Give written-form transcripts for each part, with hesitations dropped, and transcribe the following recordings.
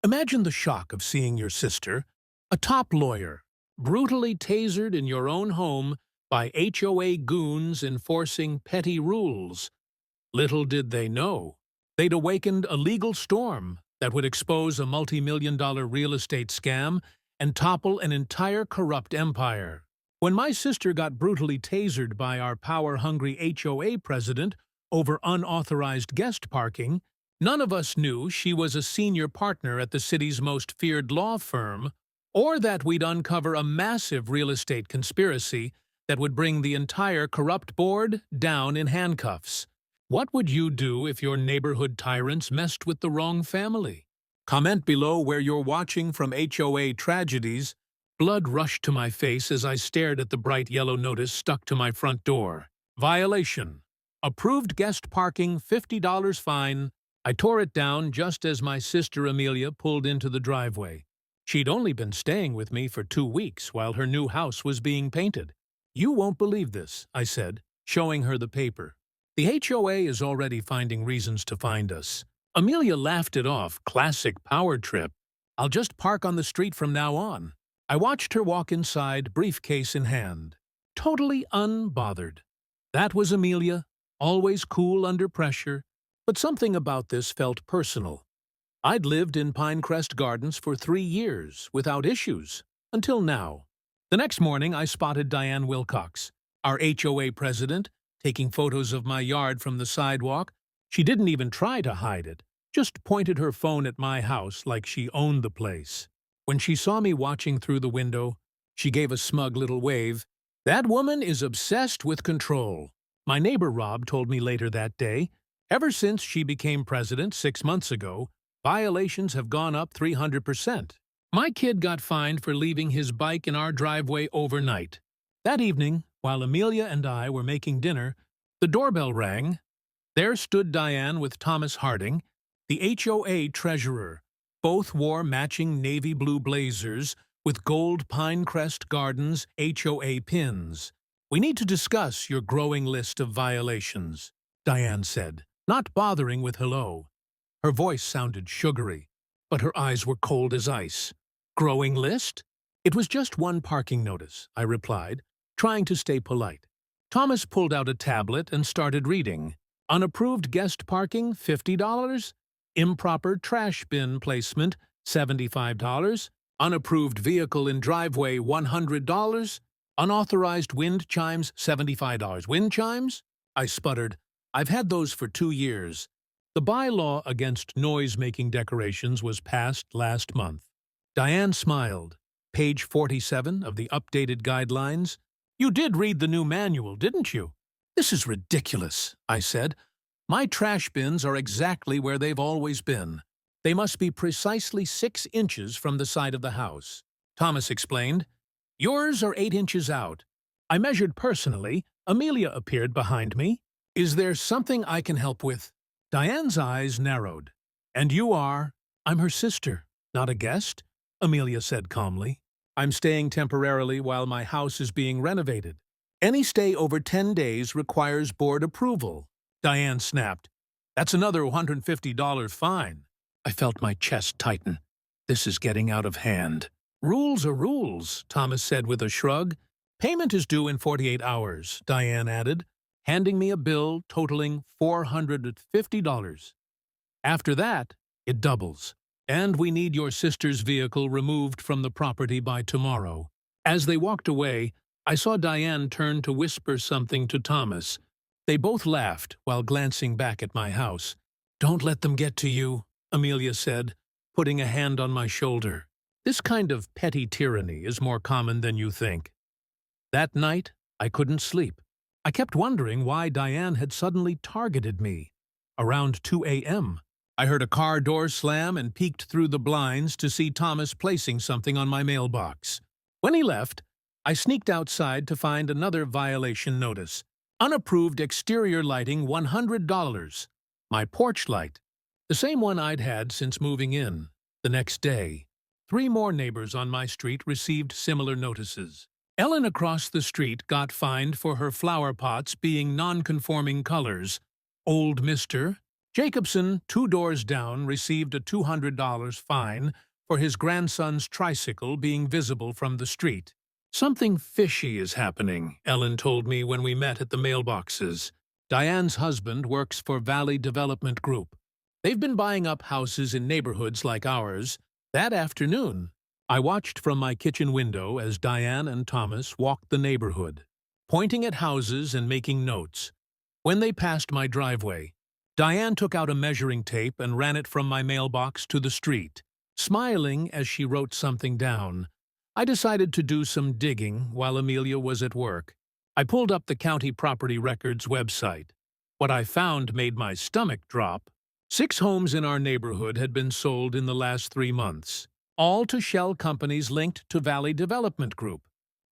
Imagine the shock of seeing your sister, a top lawyer, brutally tasered in your own home by HOA goons enforcing petty rules. Little did they know, they'd awakened a legal storm that would expose a multi-million-dollar real estate scam and topple an entire corrupt empire. When my sister got brutally tasered by our power-hungry HOA president over unauthorized guest parking, none of us knew she was a senior partner at the city's most feared law firm, or that we'd uncover a massive real estate conspiracy that would bring the entire corrupt board down in handcuffs. What would you do if your neighborhood tyrants messed with the wrong family? Comment below where you're watching from HOA Tragedies. Blood rushed to my face as I stared at the bright yellow notice stuck to my front door. Violation. Approved guest parking, $50 fine. I tore it down just as my sister Amelia pulled into the driveway. She'd only been staying with me for 2 weeks while her new house was being painted. "You won't believe this," I said, showing her the paper. "The HOA is already finding reasons to find us." Amelia laughed it off. Classic power trip. "I'll just park on the street from now on." I watched her walk inside, briefcase in hand, totally unbothered. That was Amelia, always cool under pressure, but something about this felt personal. I'd lived in Pinecrest Gardens for 3 years, without issues, until now. The next morning, I spotted Diane Wilcox, our HOA president, taking photos of my yard from the sidewalk. She didn't even try to hide it, just pointed her phone at my house like she owned the place. When she saw me watching through the window, she gave a smug little wave. "That woman is obsessed with control." My neighbor Rob told me later that day, ever since she became president 6 months ago, violations have gone up 300%. My kid got fined for leaving his bike in our driveway overnight. That evening, while Amelia and I were making dinner, the doorbell rang. There stood Diane with Thomas Harding, the HOA treasurer. Both wore matching navy blue blazers with gold Pinecrest Gardens HOA pins. "We need to discuss your growing list of violations," Diane said, not bothering with hello. Her voice sounded sugary, but her eyes were cold as ice. "Growing list?" "It was just one parking notice," I replied, trying to stay polite. Thomas pulled out a tablet and started reading. "Unapproved guest parking, $50. Improper trash bin placement, $75. Unapproved vehicle in driveway, $100. Unauthorized wind chimes, $75. Wind chimes?" I sputtered. "I've had those for 2 years. The bylaw against noise-making decorations was passed last month." Diane smiled. "Page 47 of the updated guidelines. You did read the new manual, didn't you?" "This is ridiculous," I said. "My trash bins are exactly where they've always been. They must be precisely 6 inches from the side of the house." Thomas explained. "Yours are 8 inches out. I measured personally." Amelia appeared behind me. "Is there something I can help with?" Diane's eyes narrowed. "And you are?" "I'm her sister, not a guest," Amelia said calmly. "I'm staying temporarily while my house is being renovated. Any stay over 10 days requires board approval." Diane snapped. "That's another $150 fine." I felt my chest tighten. This is getting out of hand. "Rules are rules," Thomas said with a shrug. "Payment is due in 48 hours, Diane added, handing me a bill totaling $450. "After that, it doubles. And we need your sister's vehicle removed from the property by tomorrow." As they walked away, I saw Diane turn to whisper something to Thomas. They both laughed while glancing back at my house. "Don't let them get to you," Amelia said, putting a hand on my shoulder. "This kind of petty tyranny is more common than you think." That night, I couldn't sleep. I kept wondering why Diane had suddenly targeted me. Around 2 a.m., I heard a car door slam and peeked through the blinds to see Thomas placing something on my mailbox. When he left, I sneaked outside to find another violation notice. Unapproved exterior lighting, $100. My porch light, the same one I'd had since moving in. The next day, 3 more neighbors on my street received similar notices. Ellen across the street got fined for her flower pots being non-conforming colors. Old Mr. Jacobson, 2 doors down, received a $200 fine for his grandson's tricycle being visible from the street. Something fishy is happening, Ellen told me when we met at the mailboxes. Diane's husband works for Valley Development Group. They've been buying up houses in neighborhoods like ours. That afternoon, I watched from my kitchen window as Diane and Thomas walked the neighborhood, pointing at houses and making notes. When they passed my driveway, Diane took out a measuring tape and ran it from my mailbox to the street, smiling as she wrote something down. I decided to do some digging while Amelia was at work. I pulled up the county property records website. What I found made my stomach drop. 6 homes in our neighborhood had been sold in the last 3 months, all to shell companies linked to Valley Development Group.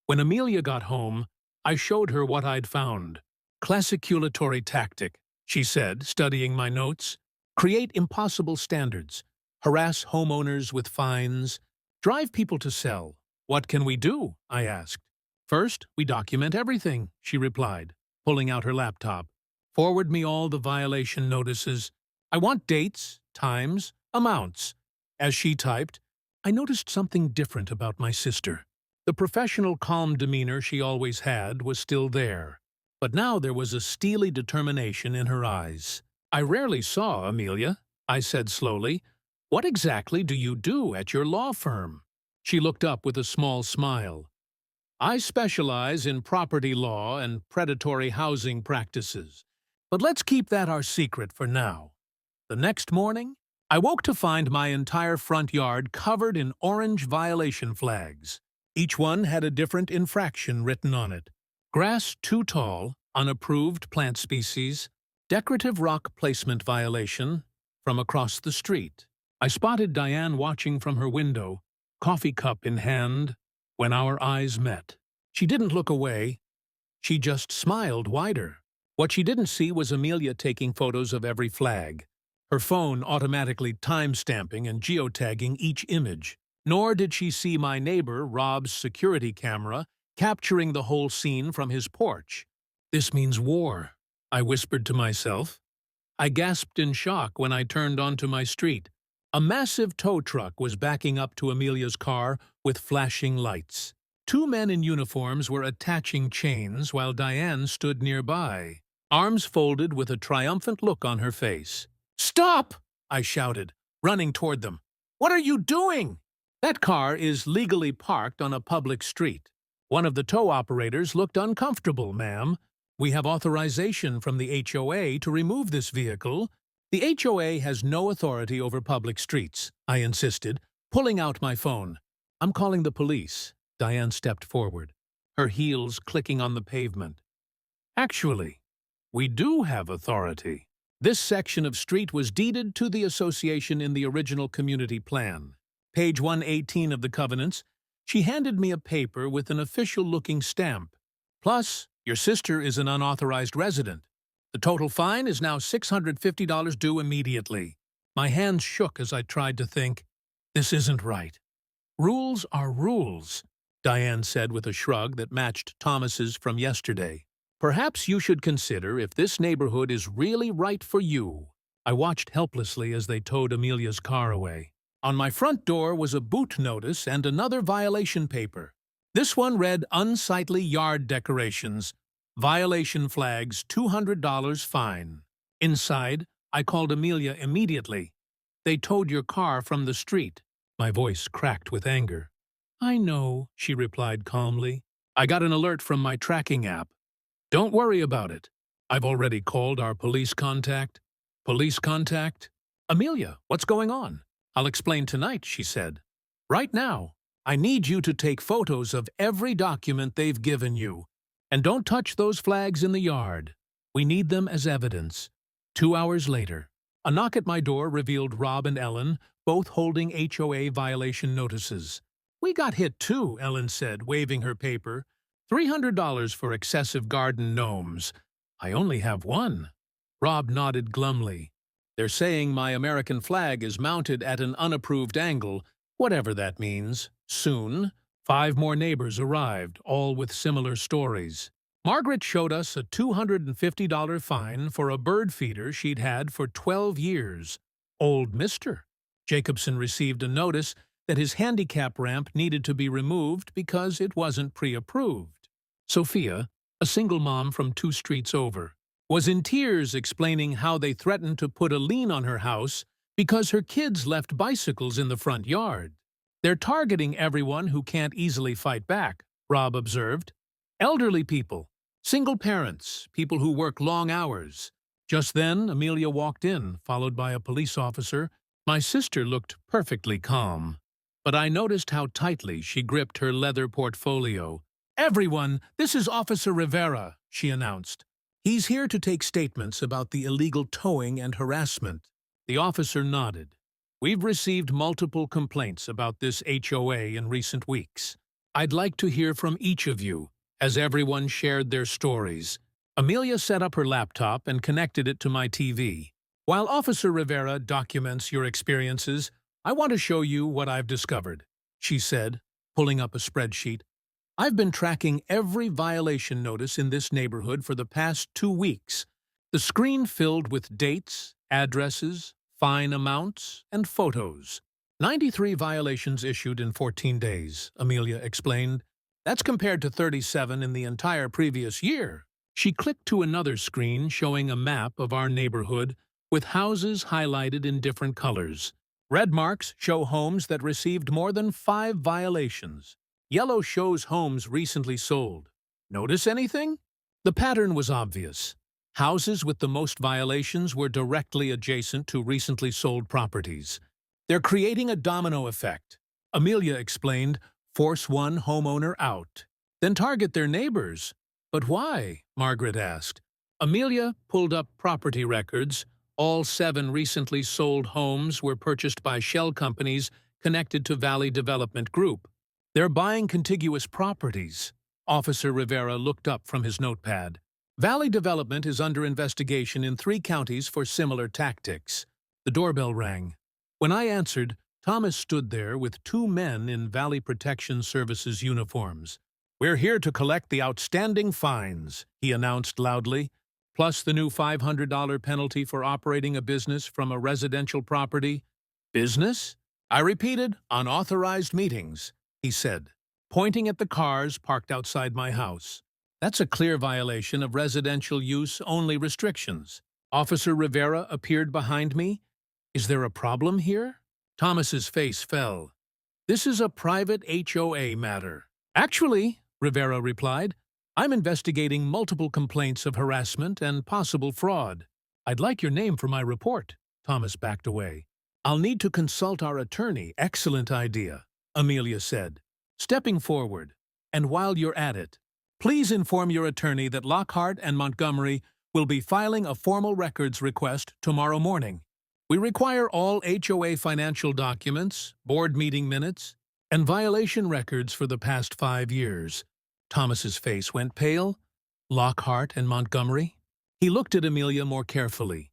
When Amelia got home, I showed her what I'd found. Classiculatory tactic, she said, studying my notes. Create impossible standards. Harass homeowners with fines. Drive people to sell. What can we do? I asked. First, we document everything, she replied, pulling out her laptop. Forward me all the violation notices. I want dates, times, amounts. As she typed, I noticed something different about my sister. The professional, calm demeanor she always had was still there, but now there was a steely determination in her eyes. I rarely saw Amelia, I said slowly. What exactly do you do at your law firm? She looked up with a small smile. I specialize in property law and predatory housing practices, but let's keep that our secret for now. The next morning, I woke to find my entire front yard covered in orange violation flags. Each one had a different infraction written on it. Grass too tall, unapproved plant species, decorative rock placement violation from across the street. I spotted Diane watching from her window, coffee cup in hand, when our eyes met. She didn't look away. She just smiled wider. What she didn't see was Amelia taking photos of every flag, her phone automatically time-stamping and geotagging each image. Nor did she see my neighbor, Rob's security camera, capturing the whole scene from his porch. This means war, I whispered to myself. I gasped in shock when I turned onto my street. A massive tow truck was backing up to Amelia's car with flashing lights. 2 men in uniforms were attaching chains while Diane stood nearby, arms folded with a triumphant look on her face. "Stop!" I shouted, running toward them. "What are you doing?" That car is legally parked on a public street. One of the tow operators looked uncomfortable, ma'am. We have authorization from the HOA to remove this vehicle. The HOA has no authority over public streets, I insisted, pulling out my phone. I'm calling the police. Diane stepped forward, her heels clicking on the pavement. Actually, we do have authority. This section of street was deeded to the association in the original community plan. Page 118 of the covenants, she handed me a paper with an official-looking stamp. Plus, your sister is an unauthorized resident. The total fine is now $650 due immediately. My hands shook as I tried to think. This isn't right. Rules are rules, Diane said with a shrug that matched Thomas's from yesterday. Perhaps you should consider if this neighborhood is really right for you. I watched helplessly as they towed Amelia's car away. On my front door was a boot notice and another violation paper. This one read unsightly yard decorations, violation flags, $200 fine. Inside, I called Amelia immediately. They towed your car from the street. My voice cracked with anger. I know, she replied calmly. I got an alert from my tracking app. Don't worry about it. I've already called our police contact. Police contact? Amelia, what's going on? I'll explain tonight, she said. Right now, I need you to take photos of every document they've given you. And don't touch those flags in the yard. We need them as evidence. 2 hours later, a knock at my door revealed Rob and Ellen, both holding HOA violation notices. We got hit too, Ellen said, waving her paper. $300 for excessive garden gnomes. I only have one. Rob nodded glumly. They're saying my American flag is mounted at an unapproved angle, whatever that means. Soon, 5 more neighbors arrived, all with similar stories. Margaret showed us a $250 fine for a bird feeder she'd had for 12 years. Old Mister. Jacobson received a notice that his handicap ramp needed to be removed because it wasn't pre-approved. Sophia, a single mom from 2 streets over, was in tears explaining how they threatened to put a lien on her house because her kids left bicycles in the front yard. They're targeting everyone who can't easily fight back, Rob observed. Elderly people, single parents, people who work long hours. Just then, Amelia walked in, followed by a police officer. My sister looked perfectly calm, but I noticed how tightly she gripped her leather portfolio. "Everyone, this is Officer Rivera," she announced. "He's here to take statements about the illegal towing and harassment." The officer nodded. "We've received multiple complaints about this HOA in recent weeks. I'd like to hear from each of you, as everyone shared their stories." Amelia set up her laptop and connected it to my TV. "While Officer Rivera documents your experiences, I want to show you what I've discovered," she said, pulling up a spreadsheet. "I've been tracking every violation notice in this neighborhood for the past 2 weeks. The screen filled with dates, addresses, fine amounts, and photos. 93 violations issued in 14 days, Amelia explained. That's compared to 37 in the entire previous year." She clicked to another screen showing a map of our neighborhood with houses highlighted in different colors. Red marks show homes that received more than 5 violations. Yellow shows homes recently sold. Notice anything? The pattern was obvious. Houses with the most violations were directly adjacent to recently sold properties. "They're creating a domino effect," Amelia explained. "Force one homeowner out, then target their neighbors." "But why?" Margaret asked. Amelia pulled up property records. All 7 recently sold homes were purchased by shell companies connected to Valley Development Group. "They're buying contiguous properties." Officer Rivera looked up from his notepad. "Valley Development is under investigation in 3 counties for similar tactics." The doorbell rang. When I answered, Thomas stood there with 2 men in Valley Protection Services uniforms. "We're here to collect the outstanding fines," he announced loudly, "plus the new $500 penalty for operating a business from a residential property." "Business?" I repeated. "Unauthorized meetings," he said, pointing at the cars parked outside my house. "That's a clear violation of residential use only restrictions." Officer Rivera appeared behind me. "Is there a problem here?" Thomas's face fell. "This is a private HOA matter." "Actually," Rivera replied, "I'm investigating multiple complaints of harassment and possible fraud." "I'd like your name for my report." Thomas backed away. "I'll need to consult our attorney." "Excellent idea," Amelia said, stepping forward. "And while you're at it, please inform your attorney that Lockhart and Montgomery will be filing a formal records request tomorrow morning. We require all HOA financial documents, board meeting minutes, and violation records for the past 5 years." Thomas's face went pale. "Lockhart and Montgomery?" He looked at Amelia more carefully.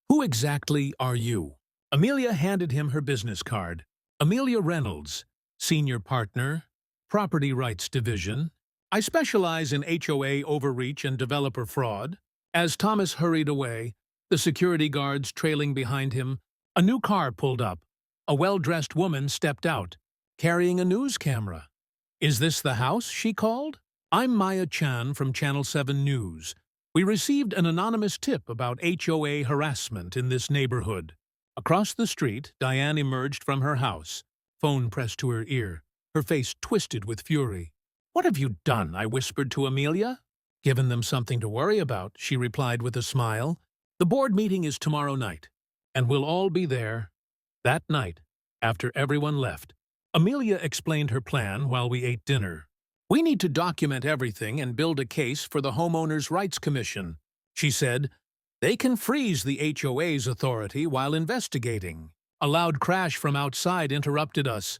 "Who exactly are you?" Amelia handed him her business card. "Amelia Reynolds, Senior Partner, Property Rights Division. I specialize in HOA overreach and developer fraud." As Thomas hurried away, the security guards trailing behind him, a new car pulled up. A well-dressed woman stepped out, carrying a news camera. "Is this the house?" she called. "I'm Maya Chan from Channel 7 News. We received an anonymous tip about HOA harassment in this neighborhood." Across the street, Diane emerged from her house, phone pressed to her ear, her face twisted with fury. "What have you done?" I whispered to Amelia. "Given them something to worry about," she replied with a smile. "The board meeting is tomorrow night, and we'll all be there." That night, after everyone left, Amelia explained her plan while we ate dinner. "We need to document everything and build a case for the Homeowners' Rights Commission," she said. "They can freeze the HOA's authority while investigating." A loud crash from outside interrupted us.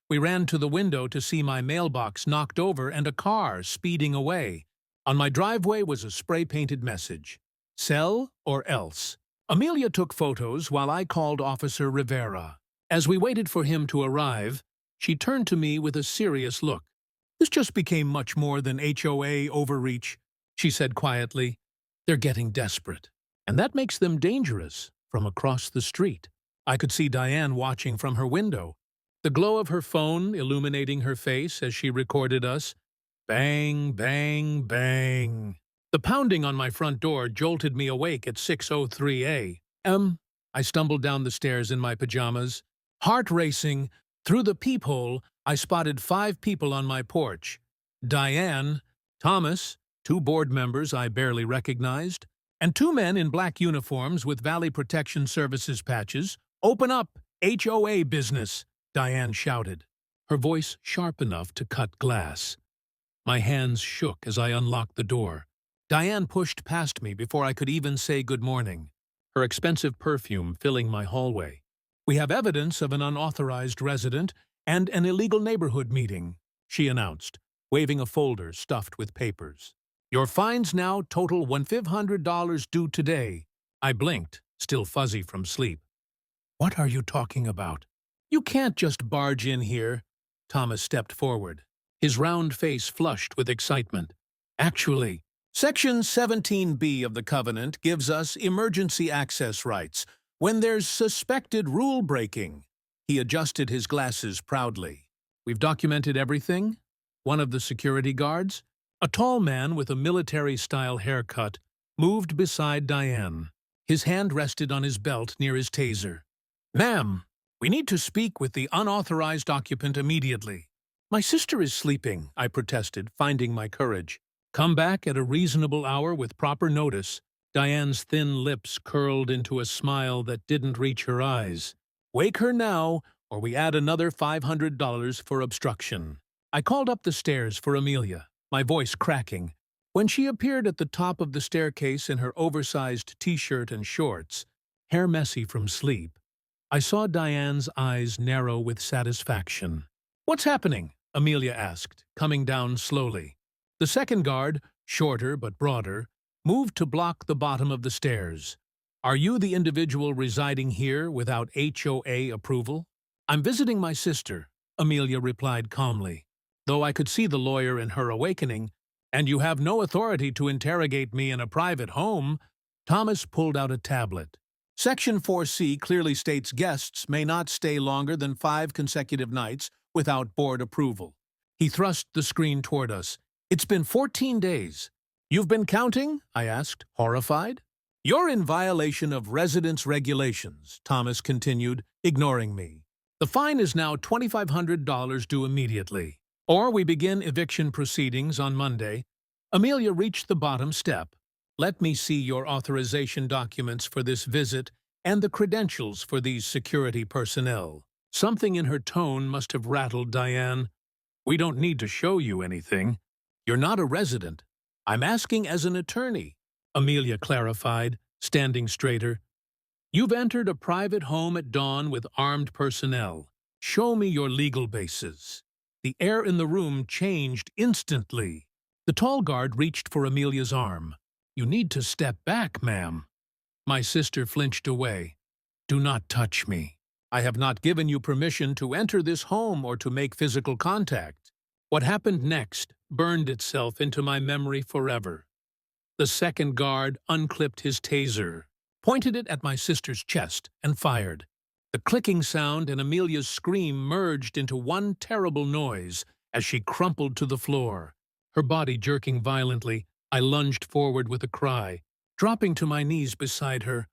We ran to the window to see my mailbox knocked over and a car speeding away. On my driveway was a spray-painted message: "Sell or else." Amelia took photos while I called Officer Rivera. As we waited for him to arrive, she turned to me with a serious look. "This just became much more than HOA overreach. she said quietly. They're getting desperate. And that makes them dangerous from across the street. I could see Diane watching from her window, the glow of her phone illuminating her face as she recorded us. Bang, bang, bang. The pounding on my front door jolted me awake at 6:03 a.m. I stumbled down the stairs in my pajamas, heart racing. Through the peephole, I spotted 5 people on my porch. Diane, Thomas, 2 board members I barely recognized, and 2 men in black uniforms with Valley Protection Services patches. "Open up! HOA business!" Diane shouted, her voice sharp enough to cut glass. My hands shook as I unlocked the door. Diane pushed past me before I could even say good morning, her expensive perfume filling my hallway. "We have evidence of an unauthorized resident and an illegal neighborhood meeting," she announced, waving a folder stuffed with papers. "Your fines now total $1,500 due today." I blinked, still fuzzy from sleep. "What are you talking about?" "You can't just barge in here." Thomas stepped forward, his round face flushed with excitement. "Actually, Section 17B of the Covenant gives us emergency access rights when there's suspected rule breaking." He adjusted his glasses proudly. "We've documented everything." One of the security guards, a tall man with a military-style haircut, moved beside Diane. His hand rested on his belt near his taser. "Ma'am, we need to speak with the unauthorized occupant immediately." "My sister is sleeping," I protested, finding my courage. "Come back at a reasonable hour with proper notice." Diane's thin lips curled into a smile that didn't reach her eyes. "Wake her now, or we add another $500 for obstruction." I called up the stairs for Amelia, my voice cracking. When she appeared at the top of the staircase in her oversized t-shirt and shorts, hair messy from sleep, I saw Diane's eyes narrow with satisfaction. "What's happening?" Amelia asked, coming down slowly. The second guard, shorter but broader, moved to block the bottom of the stairs. "Are you the individual residing here without HOA approval?" "I'm visiting my sister," Amelia replied calmly, though I could see the lawyer in her awakening. "And you have no authority to interrogate me in a private home." Thomas pulled out a tablet. "Section 4C clearly states guests may not stay longer than 5 consecutive nights without board approval." He thrust the screen toward us. "It's been 14 days. "You've been counting?" I asked, horrified. "You're in violation of residence regulations," Thomas continued, ignoring me. "The fine is now $2,500 due immediately, or we begin eviction proceedings on Monday." Amelia reached the bottom step. "Let me see your authorization documents for this visit and the credentials for these security personnel." Something in her tone must have rattled Diane. "We don't need to show you anything. You're not a resident. I'm asking as an attorney," Amelia clarified, standing straighter. "You've entered a private home at dawn with armed personnel. Show me your legal basis." The air in the room changed instantly. The tall guard reached for Amelia's arm. "You need to step back, ma'am." My sister flinched away. "Do not touch me. I have not given you permission to enter this home or to make physical contact." What happened next burned itself into my memory forever. The second guard unclipped his taser, pointed it at my sister's chest, and fired. The clicking sound and Amelia's scream merged into one terrible noise as she crumpled to the floor. Her body jerking violently, I lunged forward with a cry, dropping to my knees beside her.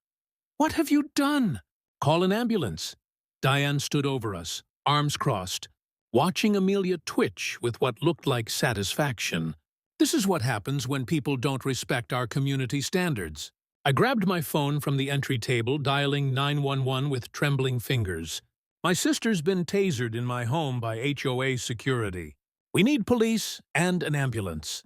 "What have you done?" "Call an ambulance." Diane stood over us, arms crossed, watching Amelia twitch with what looked like satisfaction. This is what happens when people don't respect our community standards. I grabbed my phone from the entry table, dialing 911 with trembling fingers. "My sister's been tasered in my home by HOA security. We need police and an ambulance."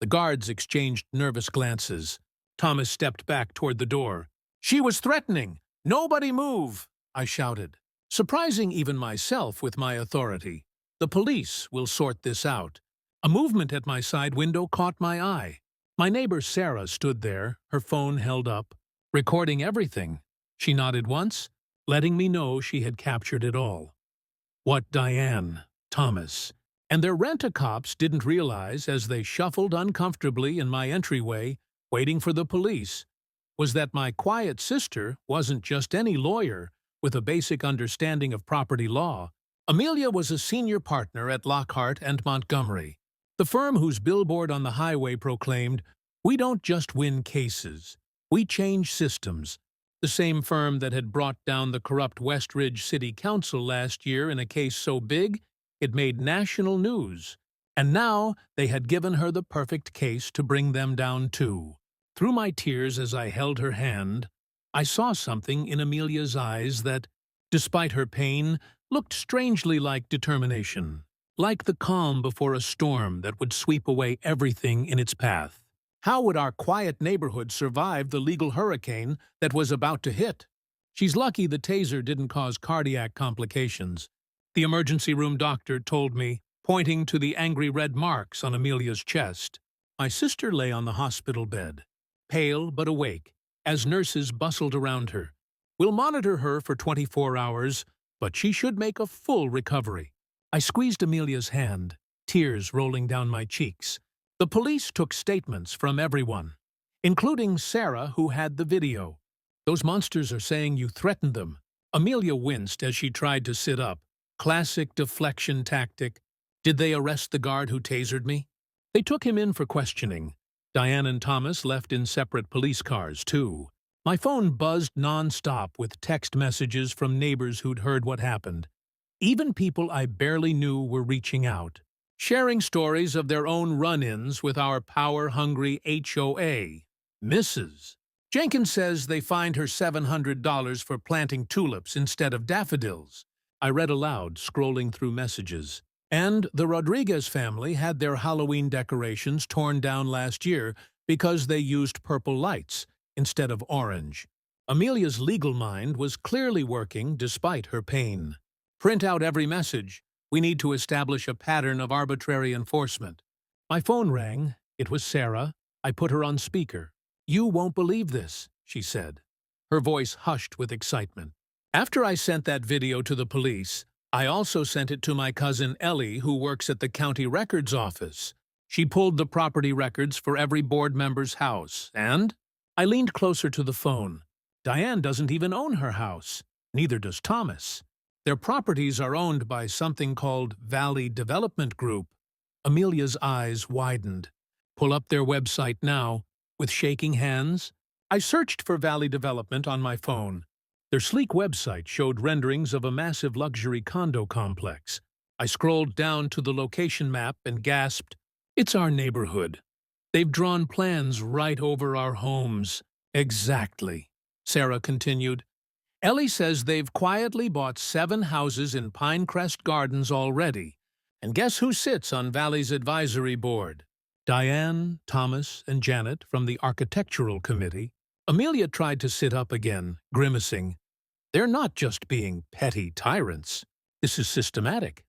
The guards exchanged nervous glances. Thomas stepped back toward the door. "She was threatening. Nobody move!" I shouted, surprising even myself with my authority. "The police will sort this out." A movement at my side window caught my eye. My neighbor Sarah stood there, her phone held up, recording everything. She nodded once, letting me know she had captured it all. What Diane, Thomas, And their rent-a-cops didn't realize, as they shuffled uncomfortably in my entryway, waiting for the police, was that my quiet sister wasn't just any lawyer with a basic understanding of property law. Amelia was a senior partner at Lockhart and Montgomery, the firm whose billboard on the highway proclaimed, "We don't just win cases, we change systems." The same firm that had brought down the corrupt Westridge City Council last year in a case so big it made national news. And now they had given her the perfect case to bring them down too. Through my tears as I held her hand, I saw something in Amelia's eyes that, despite her pain, looked strangely like determination, like the calm before a storm that would sweep away everything in its path. How would our quiet neighborhood survive the legal hurricane that was about to hit? She's lucky the taser didn't cause cardiac complications, the emergency room doctor told me, pointing to the angry red marks on Amelia's chest. My sister lay on the hospital bed, pale but awake, as nurses bustled around her. "We'll monitor her for 24 hours, but she should make a full recovery." I squeezed Amelia's hand, tears rolling down my cheeks. The police took statements from everyone, including Sarah, who had the video. "Those monsters are saying you threatened them." Amelia winced as she tried to sit up. Classic deflection tactic. "Did they arrest the guard who tasered me?" "They took him in for questioning." Diane and Thomas left in separate police cars, too. My phone buzzed non-stop with text messages from neighbors who'd heard what happened. Even people I barely knew were reaching out, sharing stories of their own run-ins with our power-hungry HOA. Mrs. Jenkins says they fined her $700 for planting tulips instead of daffodils. I read aloud, scrolling through messages. And the Rodriguez family had their Halloween decorations torn down last year because they used purple lights instead of orange. Amelia's legal mind was clearly working despite her pain. "Print out every message. We need to establish a pattern of arbitrary enforcement." My phone rang. It was Sarah. I put her on speaker. "You won't believe this," she said, her voice hushed with excitement. "After I sent that video to the police, I also sent it to my cousin Ellie, who works at the county records office. She pulled the property records for every board member's house, and—" I leaned closer to the phone. "Diane doesn't even own her house. Neither does Thomas. Their properties are owned by something called Valley Development Group." Amelia's eyes widened. "Pull up their website now." With shaking hands, I searched for Valley Development on my phone. Their sleek website showed renderings of a massive luxury condo complex. I scrolled down to the location map and gasped, "It's our neighborhood. They've drawn plans right over our homes." "Exactly," Sarah continued. "Ellie says they've quietly bought 7 houses in Pinecrest Gardens already. And guess who sits on Valley's advisory board?" Diane, Thomas, and Janet from the architectural committee. Amelia tried to sit up again, grimacing. "They're not just being petty tyrants. This is systematic.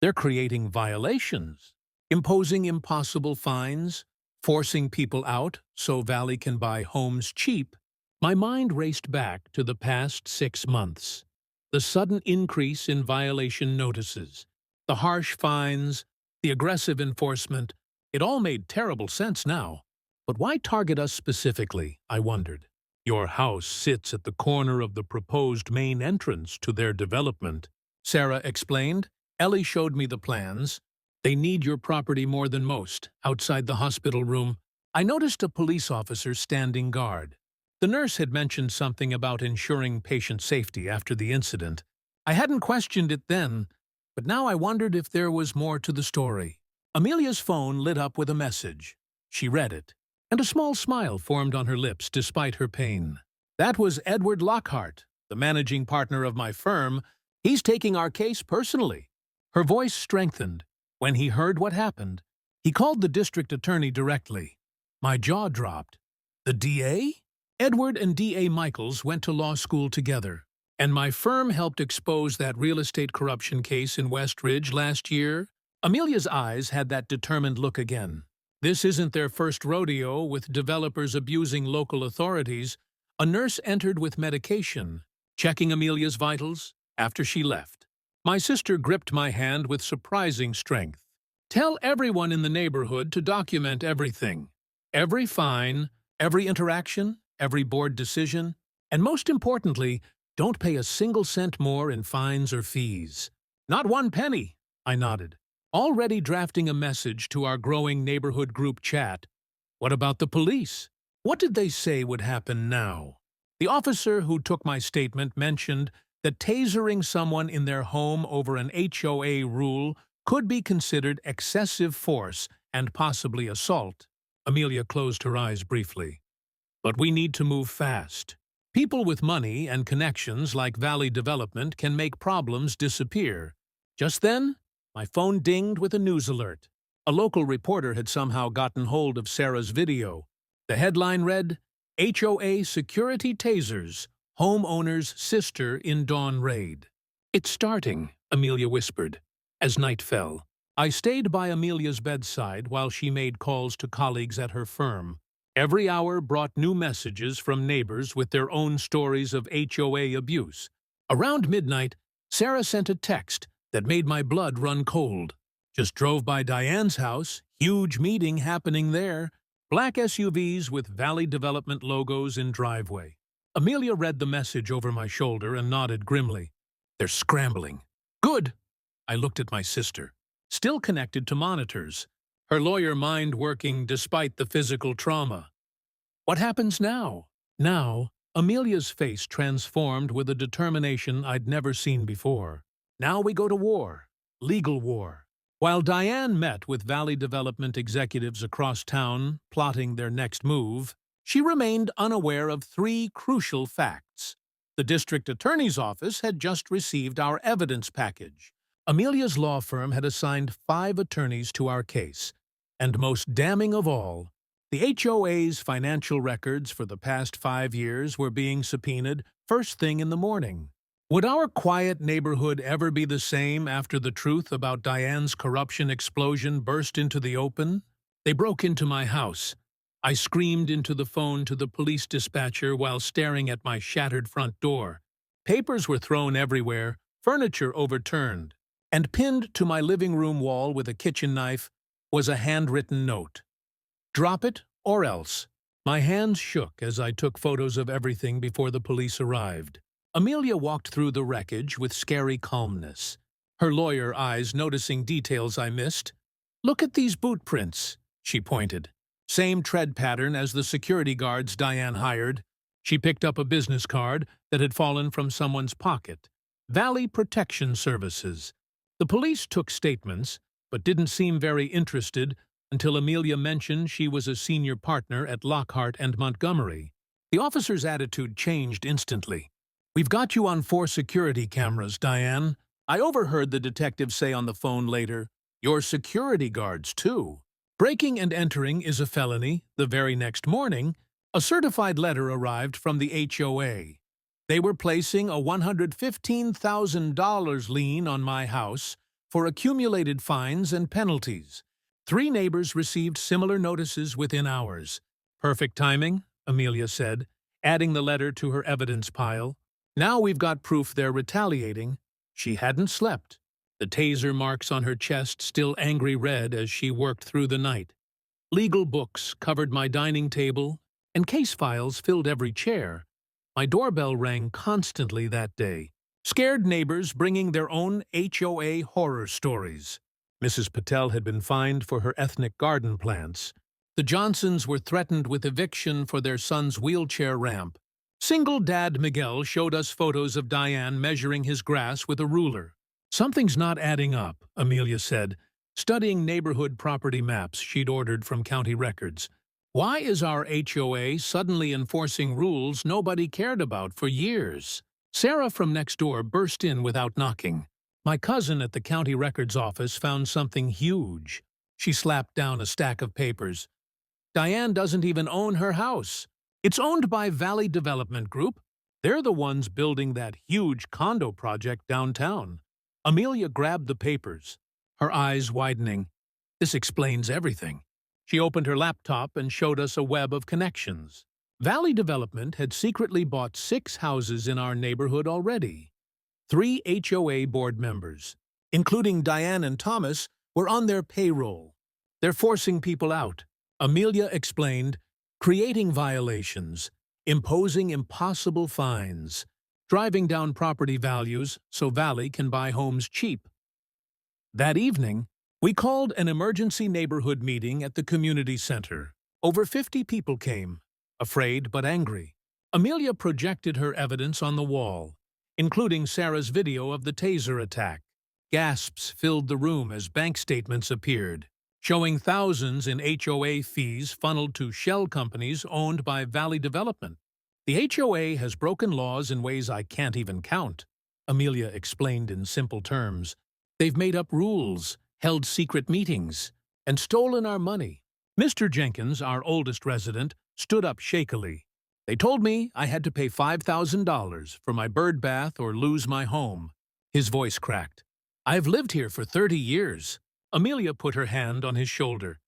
They're creating violations, imposing impossible fines, forcing people out so Valley can buy homes cheap." My mind raced back to the past 6 months. The sudden increase in violation notices, the harsh fines, the aggressive enforcement. It all made terrible sense now. But why target us specifically, I wondered. "Your house sits at the corner of the proposed main entrance to their development," Sarah explained. "Ellie showed me the plans. They need your property more than most." Outside the hospital room, I noticed a police officer standing guard. The nurse had mentioned something about ensuring patient safety after the incident. I hadn't questioned it then, but now I wondered if there was more to the story. Amelia's phone lit up with a message. She read it, and a small smile formed on her lips despite her pain. "That was Edward Lockhart, the managing partner of my firm. He's taking our case personally." Her voice strengthened. "When he heard what happened, he called the district attorney directly." My jaw dropped. "The DA?" Edward and D.A. Michaels went to law school together, and my firm helped expose that real estate corruption case in Westridge last year. Amelia's eyes had that determined look again. This isn't their first rodeo with developers abusing local authorities. A nurse entered with medication, checking Amelia's vitals after she left. My sister gripped my hand with surprising strength. Tell everyone in the neighborhood to document everything. Every fine, every interaction, every board decision, and most importantly, don't pay a single cent more in fines or fees. Not one penny, I nodded, already drafting a message to our growing neighborhood group chat. What about the police? What did they say would happen now? The officer who took my statement mentioned that tasering someone in their home over an HOA rule could be considered excessive force and possibly assault. Amelia closed her eyes briefly. But we need to move fast. People with money and connections like Valley Development can make problems disappear. Just then, my phone dinged with a news alert. A local reporter had somehow gotten hold of Sarah's video. The headline read, HOA Security Tasers, Homeowner's Sister in Dawn Raid. It's starting, Amelia whispered. As night fell, I stayed by Amelia's bedside while she made calls to colleagues at her firm. Every hour brought new messages from neighbors with their own stories of HOA abuse. Around midnight, Sarah sent a text that made my blood run cold. Just drove by Diane's house, huge meeting happening there. Black SUVs with Valley Development logos in driveway. Amelia read the message over my shoulder and nodded grimly. They're scrambling. Good. I looked at my sister, still connected to monitors, her lawyer mind working despite the physical trauma. What happens now? Now, Amelia's face transformed with a determination I'd never seen before. Now we go to war. Legal war. While Diane met with Valley Development executives across town plotting their next move, she remained unaware of three crucial facts. The district attorney's office had just received our evidence package. Amelia's law firm had assigned 5 attorneys to our case, and most damning of all, the HOA's financial records for the past 5 years were being subpoenaed first thing in the morning. Would our quiet neighborhood ever be the same after the truth about Diane's corruption explosion burst into the open? They broke into my house. I screamed into the phone to the police dispatcher while staring at my shattered front door. Papers were thrown everywhere, furniture overturned, and pinned to my living room wall with a kitchen knife was a handwritten note. Drop it or else. My hands shook as I took photos of everything before the police arrived. Amelia walked through the wreckage with scary calmness, her lawyer eyes noticing details I missed. Look at these boot prints, she pointed. Same tread pattern as the security guards Diane hired. She picked up a business card that had fallen from someone's pocket. Valley Protection Services. The police took statements, but didn't seem very interested until Amelia mentioned she was a senior partner at Lockhart and Montgomery. The officer's attitude changed instantly. We've got you on 4 security cameras, Diane. I overheard the detective say on the phone later, your security guards, too. Breaking and entering is a felony. The very next morning, a certified letter arrived from the HOA. They were placing a $115,000 lien on my house for accumulated fines and penalties. 3 neighbors received similar notices within hours. Perfect timing, Amelia said, adding the letter to her evidence pile. Now we've got proof they're retaliating. She hadn't slept, the taser marks on her chest still angry red as she worked through the night. Legal books covered my dining table, and case files filled every chair. My doorbell rang constantly that day. Scared neighbors bringing their own HOA horror stories. Mrs. Patel had been fined for her ethnic garden plants. The Johnsons were threatened with eviction for their son's wheelchair ramp. Single dad Miguel showed us photos of Diane measuring his grass with a ruler. Something's not adding up, Amelia said, studying neighborhood property maps she'd ordered from county records. Why is our HOA suddenly enforcing rules nobody cared about for years? Sarah from next door burst in without knocking. My cousin at the county records office found something huge. She slapped down a stack of papers. Diane doesn't even own her house. It's owned by Valley Development Group. They're the ones building that huge condo project downtown. Amelia grabbed the papers, her eyes widening. This explains everything. She opened her laptop and showed us a web of connections. Valley Development had secretly bought 6 houses in our neighborhood already. 3 HOA board members, including Diane and Thomas, We're on their payroll. They're forcing people out. Amelia explained, creating violations, imposing impossible fines, driving down property values so Valley can buy homes cheap. That evening, we called an emergency neighborhood meeting at the community center. Over 50 people came, afraid but angry. Amelia projected her evidence on the wall, including Sarah's video of the taser attack. Gasps filled the room as bank statements appeared, showing thousands in HOA fees funneled to shell companies owned by Valley Development. The HOA has broken laws in ways I can't even count, Amelia explained in simple terms. They've made up rules, held secret meetings, and stolen our money. Mr. Jenkins, our oldest resident, stood up shakily. They told me I had to pay $5,000 for my bird bath or lose my home. His voice cracked. I've lived here for 30 years. Amelia put her hand on his shoulder.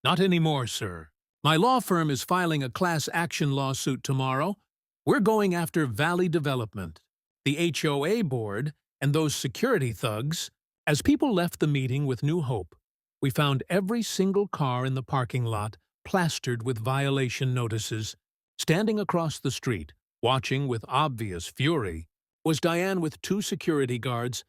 Not anymore, sir. My law firm is filing a class action lawsuit tomorrow. We're going after Valley Development, the HOA board, and those security thugs. As people left the meeting with new hope, we found every single car in the parking lot plastered with violation notices. Standing across the street, watching with obvious fury, was Diane with 2 security guards.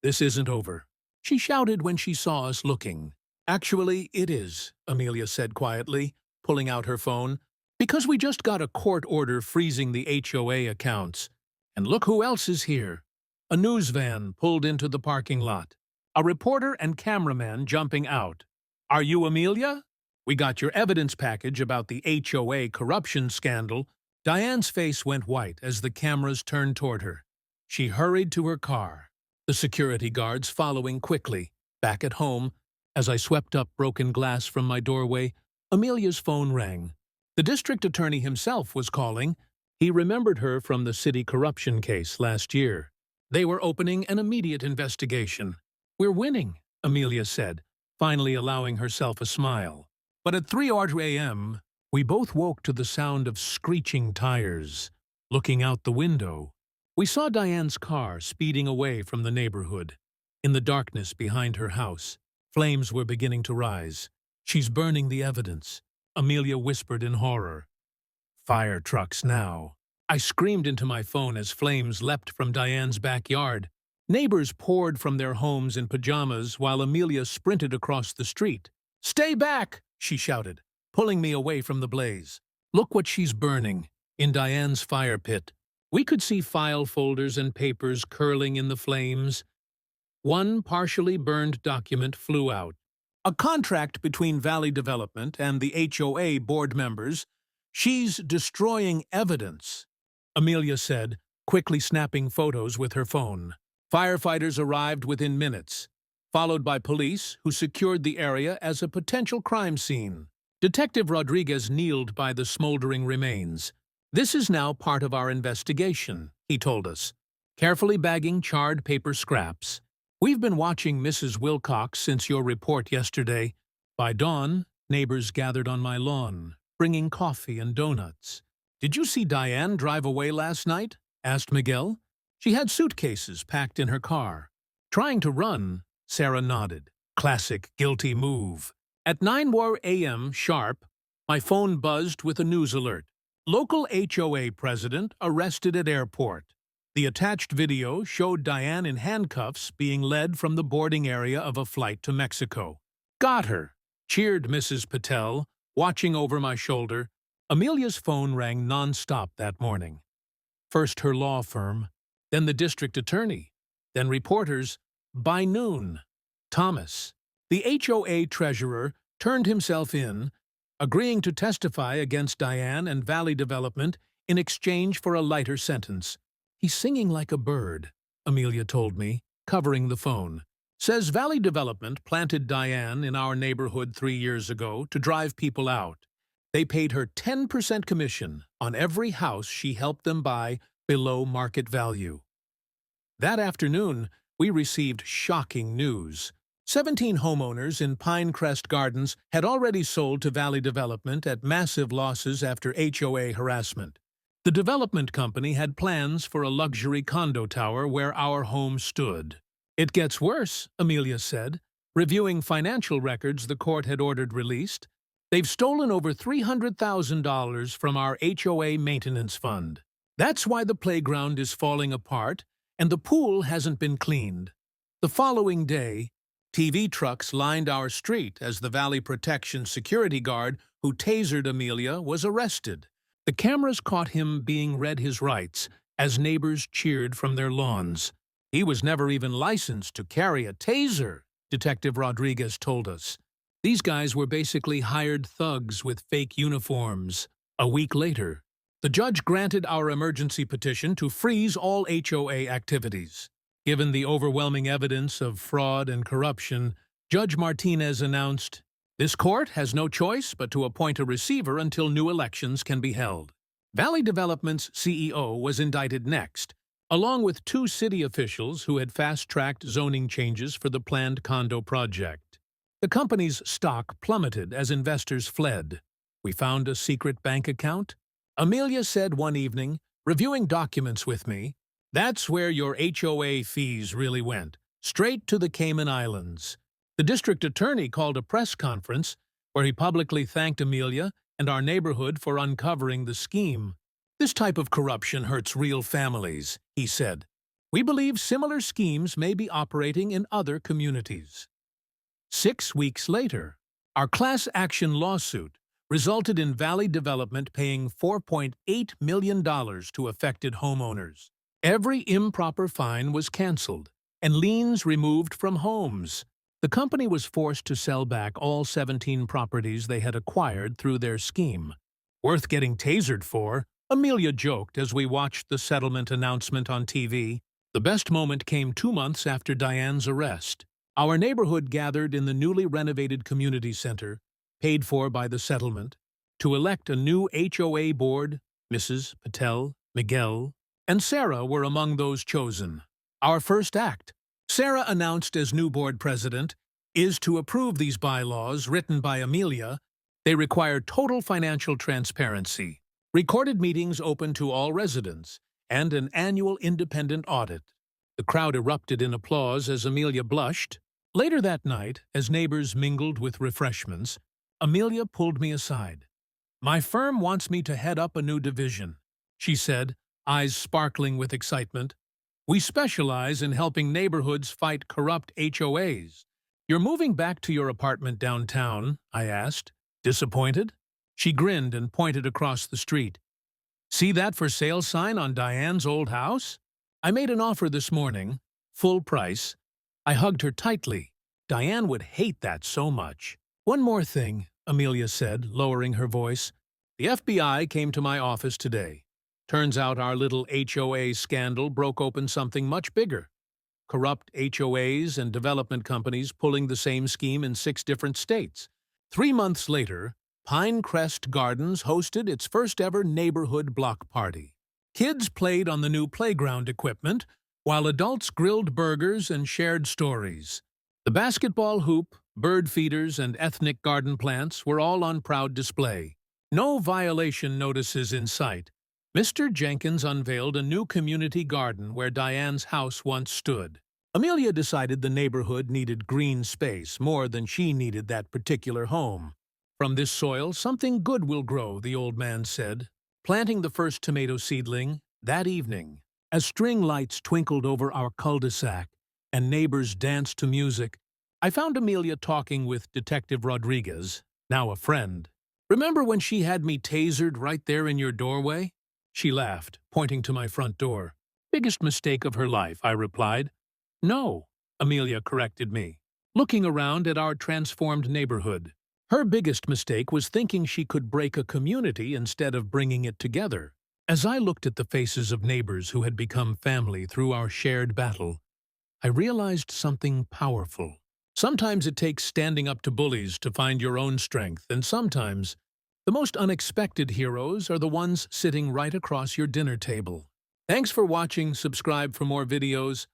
This isn't over, she shouted when she saw us looking. Actually, it is, Amelia said quietly, pulling out her phone, because we just got a court order freezing the HOA accounts. And look who else is here. A news van pulled into the parking lot. A reporter and cameraman jumping out. Are you Amelia? We got your evidence package about the HOA corruption scandal. Diane's face went white as the cameras turned toward her. She hurried to her car, the security guards following quickly. Back at home, as I swept up broken glass from my doorway, Amelia's phone rang. The district attorney himself was calling. He remembered her from the city corruption case last year. They were opening an immediate investigation. We're winning, Amelia said, finally allowing herself a smile. But at 3 a.m., we both woke to the sound of screeching tires. Looking out the window, we saw Diane's car speeding away from the neighborhood. In the darkness behind her house, flames were beginning to rise. She's burning the evidence, Amelia whispered in horror. Fire trucks now. I screamed into my phone as flames leapt from Diane's backyard. Neighbors poured from their homes in pajamas while Amelia sprinted across the street. Stay back, she shouted, pulling me away from the blaze. Look what she's burning. In Diane's fire pit, we could see file folders and papers curling in the flames. One partially burned document flew out. A contract between Valley Development and the HOA board members. She's destroying evidence, Amelia said, quickly snapping photos with her phone. Firefighters arrived within minutes, followed by police who secured the area as a potential crime scene. Detective Rodriguez kneeled by the smoldering remains. This is now part of our investigation, he told us, carefully bagging charred paper scraps. We've been watching Mrs. Wilcox since your report yesterday. By dawn, neighbors gathered on my lawn, bringing coffee and donuts. Did you see Diane drive away last night? Asked Miguel. She had suitcases packed in her car. Trying to run, Sarah nodded. Classic guilty move. At 9 a.m. sharp, my phone buzzed with a news alert. Local HOA president arrested at airport. The attached video showed Diane in handcuffs being led from the boarding area of a flight to Mexico. Got her, cheered Mrs. Patel, watching over my shoulder. Amelia's phone rang non-stop that morning. First her law firm, then the district attorney, then reporters. By noon, Thomas, the HOA treasurer, turned himself in, agreeing to testify against Diane and Valley Development in exchange for a lighter sentence. He's singing like a bird, Amelia told me, covering the phone. Says Valley Development planted Diane in our neighborhood 3 years ago to drive people out. They paid her 10% commission on every house she helped them buy below market value. That afternoon, we received shocking news. 17 homeowners in Pinecrest Gardens had already sold to Valley Development at massive losses after HOA harassment. The development company had plans for a luxury condo tower where our home stood. It gets worse, Amelia said. Reviewing financial records the court had ordered released, they've stolen over $300,000 from our HOA maintenance fund. That's why the playground is falling apart and the pool hasn't been cleaned. The following day, TV trucks lined our street as the Valley Protection security guard who tasered Amelia was arrested. The cameras caught him being read his rights as neighbors cheered from their lawns. He was never even licensed to carry a taser, Detective Rodriguez told us. These guys were basically hired thugs with fake uniforms. A week later, the judge granted our emergency petition to freeze all HOA activities. Given the overwhelming evidence of fraud and corruption, Judge Martinez announced, "This court has no choice but to appoint a receiver until new elections can be held." Valley Development's CEO was indicted next, along with two city officials who had fast-tracked zoning changes for the planned condo project. The company's stock plummeted as investors fled. "We found a secret bank account," Amelia said one evening, reviewing documents with me. "That's where your HOA fees really went, straight to the Cayman Islands." The district attorney called a press conference where he publicly thanked Amelia and our neighborhood for uncovering the scheme. "This type of corruption hurts real families," he said. "We believe similar schemes may be operating in other communities." 6 weeks later, our class action lawsuit resulted in Valley Development paying $4.8 million to affected homeowners. Every improper fine was canceled and liens removed from homes. The company was forced to sell back all 17 properties they had acquired through their scheme. "Worth getting tasered for," Amelia joked as we watched the settlement announcement on TV. The best moment came 2 months after Diane's arrest. Our neighborhood gathered in the newly renovated community center, paid for by the settlement, to elect a new HOA board. Mrs. Patel, Miguel, and Sarah were among those chosen. Our first act, Sarah announced as new board president, is to approve these bylaws written by Amelia. They require total financial transparency, recorded meetings open to all residents, and an annual independent audit. The crowd erupted in applause as Amelia blushed. Later that night, as neighbors mingled with refreshments, Amelia pulled me aside. "My firm wants me to head up a new division," she said, eyes sparkling with excitement. "We specialize in helping neighborhoods fight corrupt HOAs." "You're moving back to your apartment downtown?" I asked. "Disappointed?" She grinned and pointed across the street. "See that for sale sign on Diane's old house? I made an offer this morning, full price." I hugged her tightly. Diane would hate that so much. "One more thing," Amelia said, lowering her voice. "The FBI came to my office today. Turns out our little HOA scandal broke open something much bigger. Corrupt HOAs and development companies pulling the same scheme in 6 different states. 3 months later, Pinecrest Gardens hosted its first-ever neighborhood block party. Kids played on the new playground equipment, while adults grilled burgers and shared stories. The basketball hoop, bird feeders, and ethnic garden plants were all on proud display. No violation notices in sight. Mr. Jenkins unveiled a new community garden where Diane's house once stood. Amelia decided the neighborhood needed green space more than she needed that particular home. "From this soil, something good will grow," the old man said, planting the first tomato seedling that evening. As string lights twinkled over our cul-de-sac and neighbors danced to music, I found Amelia talking with Detective Rodriguez, now a friend. "Remember when she had me tasered right there in your doorway?" She laughed, pointing to my front door. "Biggest mistake of her life," I replied. "No," Amelia corrected me, looking around at our transformed neighborhood. Her biggest mistake was thinking she could break a community instead of bringing it together. As I looked at the faces of neighbors who had become family through our shared battle, I realized something powerful. Sometimes it takes standing up to bullies to find your own strength, and sometimes the most unexpected heroes are the ones sitting right across your dinner table. Thanks for watching. Subscribe for more videos.